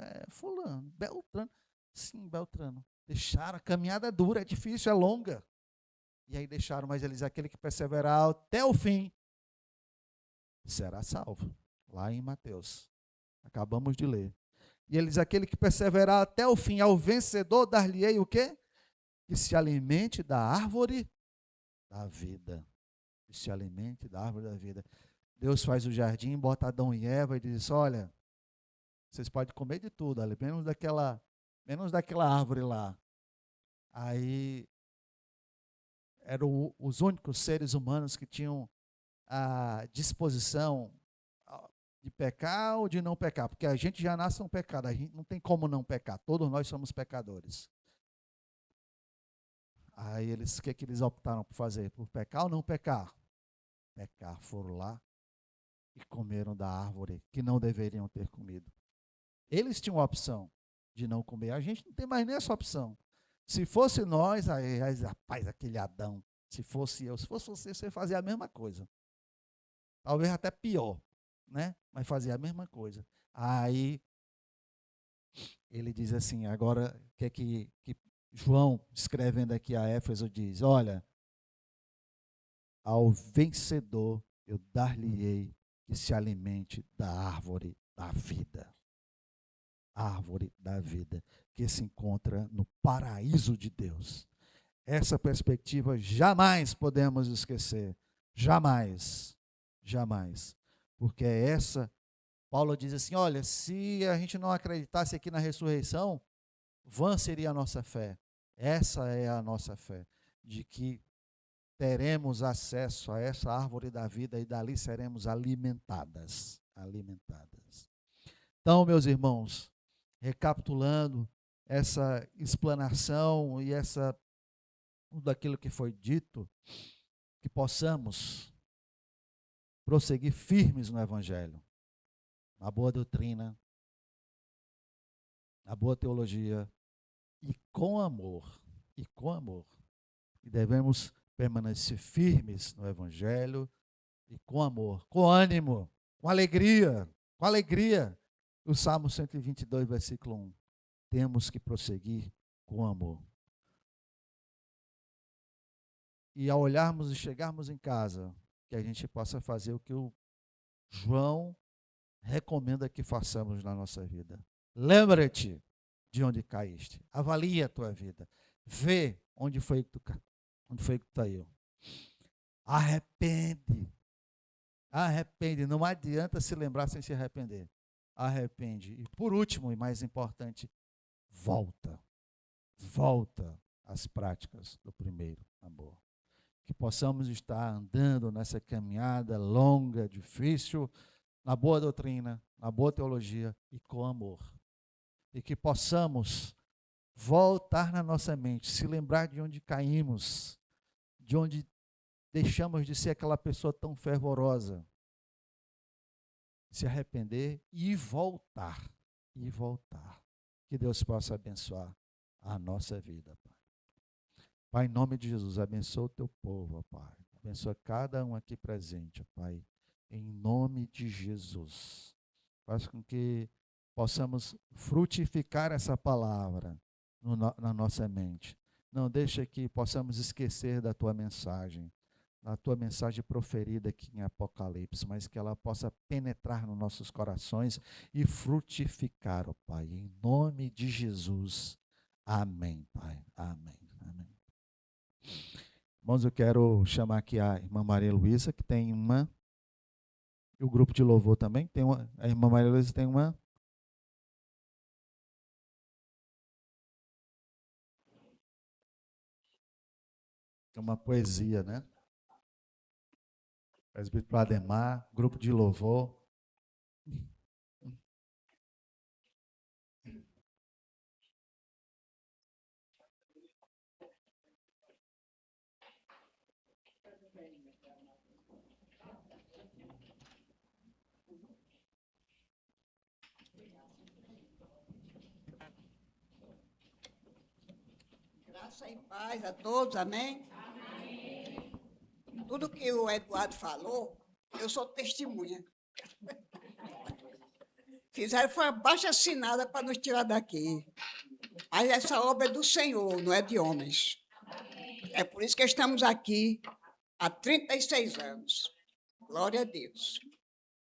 Beltrano, sim, Beltrano. Deixaram, a caminhada é dura, é difícil, é longa. E aí deixaram, mas ele diz, aquele que perseverar até o fim será salvo. Lá em Mateus. Acabamos de ler. E ele diz, aquele que perseverar até o fim, ao vencedor dar-lhe-ei o quê? Que se alimente da árvore da vida. Que se alimente da árvore da vida. Deus faz o jardim, bota Adão e Eva e diz, olha, vocês podem comer de tudo, ali, menos daquela árvore lá. Aí eram os únicos seres humanos que tinham a disposição de pecar ou de não pecar, porque a gente já nasce um pecado, a gente não tem como não pecar, todos nós somos pecadores. Aí o que eles optaram por fazer? Por pecar ou não pecar? Pecar, foram lá e comeram da árvore que não deveriam ter comido. Eles tinham a opção de não comer, a gente não tem mais nem essa opção. Se fosse nós, aí, rapaz, aquele Adão, se fosse eu, se fosse você fazia a mesma coisa. Talvez até pior, né? Mas fazia a mesma coisa. Aí ele diz assim, agora o que João, escrevendo aqui a Éfeso, diz, olha, ao vencedor eu dar-lhe-ei que se alimente da árvore da vida. Árvore da vida, que se encontra no paraíso de Deus. Essa perspectiva jamais podemos esquecer. Jamais. Jamais. Porque Paulo diz assim, olha, se a gente não acreditasse aqui na ressurreição, vã seria a nossa fé. Essa é a nossa fé, de que teremos acesso a essa árvore da vida e dali seremos alimentadas. Então, meus irmãos, recapitulando essa explanação e tudo aquilo que foi dito, que possamos prosseguir firmes no Evangelho, na boa doutrina, na boa teologia e com amor. E devemos permanecer firmes no Evangelho e com amor, com ânimo, com alegria. O Salmo 122, versículo 1. Temos que prosseguir com amor. E ao olharmos e chegarmos em casa, que a gente possa fazer o que o João recomenda que façamos na nossa vida. Lembra-te de onde caíste. Avalia a tua vida. Vê onde foi que tu caiu. Arrepende. Não adianta se lembrar sem se arrepender. Arrepende. E por último, e mais importante, volta às práticas do primeiro amor. Que possamos estar andando nessa caminhada longa, difícil, na boa doutrina, na boa teologia e com amor. E que possamos voltar na nossa mente, se lembrar de onde caímos, de onde deixamos de ser aquela pessoa tão fervorosa, se arrepender e voltar. Que Deus possa abençoar a nossa vida, Pai. Pai, em nome de Jesus, abençoa o teu povo, Pai. Abençoa cada um aqui presente, Pai. Em nome de Jesus. Faz com que possamos frutificar essa palavra na nossa mente. Não deixa que possamos esquecer da tua mensagem proferida aqui em Apocalipse, mas que ela possa penetrar nos nossos corações e frutificar, ó Pai, em nome de Jesus. Amém, Pai. Amém. Irmãos, eu quero chamar aqui a irmã Maria Luísa, que tem e o grupo de louvor também, a irmã Maria Luísa tem uma poesia, né? Presbítero Ademar, grupo de louvor. Graça e paz a todos, amém? Tudo que o Eduardo falou, eu sou testemunha. Fizeram foi abaixo-assinada para nos tirar daqui. Mas essa obra é do Senhor, não é de homens. É por isso que estamos aqui há 36 anos. Glória a Deus.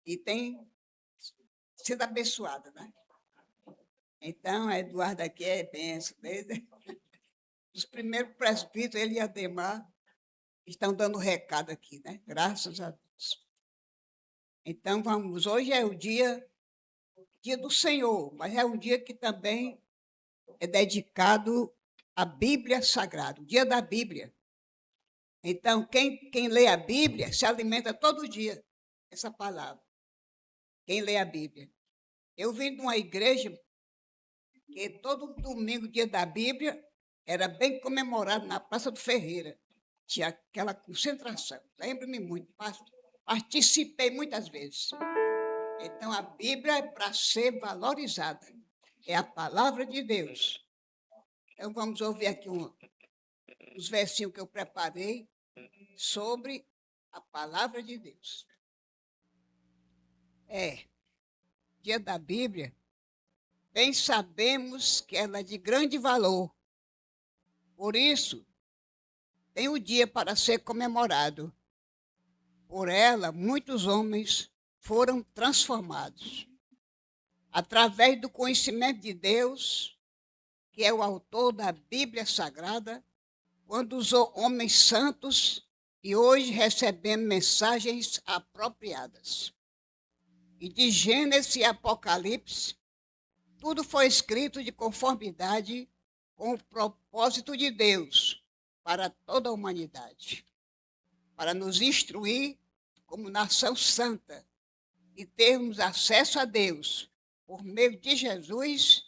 E tem sido abençoada, né? Então, a Eduardo aqui é benção. Desde os primeiros presbíteros, ele e Ademar, estão dando recado aqui, né? Graças a Deus. Então, vamos. Hoje é o dia do Senhor, mas é um dia que também é dedicado à Bíblia Sagrada, o dia da Bíblia. Então, quem lê a Bíblia se alimenta todo dia, essa palavra. Quem lê a Bíblia. Eu vim de uma igreja que todo domingo, dia da Bíblia, era bem comemorado na Praça do Ferreira. Tinha aquela concentração. Lembro-me muito, participei muitas vezes. Então, a Bíblia é para ser valorizada. É a palavra de Deus. Então, vamos ouvir aqui os versinhos que eu preparei sobre a palavra de Deus. Dia da Bíblia, bem sabemos que ela é de grande valor. Por isso, tem o dia para ser comemorado. Por ela, muitos homens foram transformados. Através do conhecimento de Deus, que é o autor da Bíblia Sagrada, quando usou homens santos e hoje recebemos mensagens apropriadas. E de Gênesis e Apocalipse, tudo foi escrito de conformidade com o propósito de Deus para toda a humanidade, para nos instruir como nação santa e termos acesso a Deus por meio de Jesus,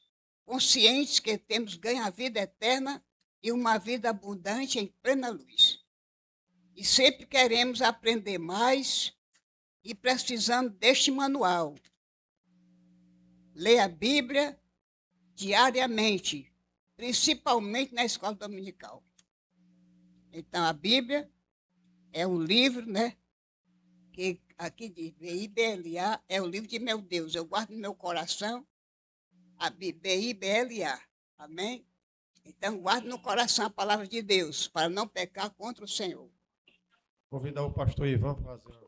conscientes que temos ganho a vida eterna e uma vida abundante em plena luz. E sempre queremos aprender mais e precisamos deste manual. Ler a Bíblia diariamente, principalmente na escola dominical. Então, a Bíblia é um livro, né? Que aqui diz, B-I-B-L-A, é o livro de meu Deus. Eu guardo no meu coração a B-I-B-L-A. Amém? Então, guarde no coração a palavra de Deus, para não pecar contra o Senhor. Convidar o pastor Ivan para fazer.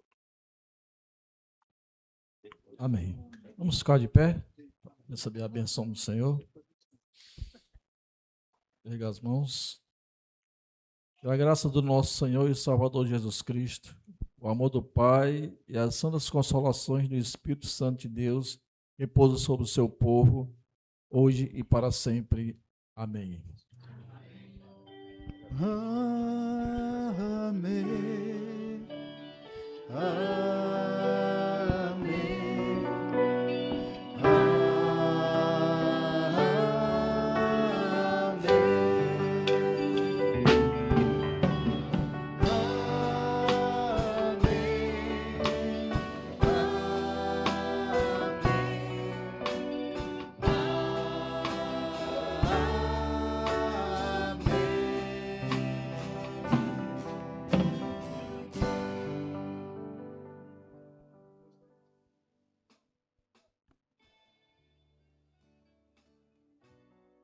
Amém. Vamos ficar de pé, receber a benção do Senhor. Erga as mãos. Que a graça do nosso Senhor e Salvador Jesus Cristo, o amor do Pai e as santas consolações do Espírito Santo de Deus repousem sobre o seu povo, hoje e para sempre. Amém. Amém. Amém.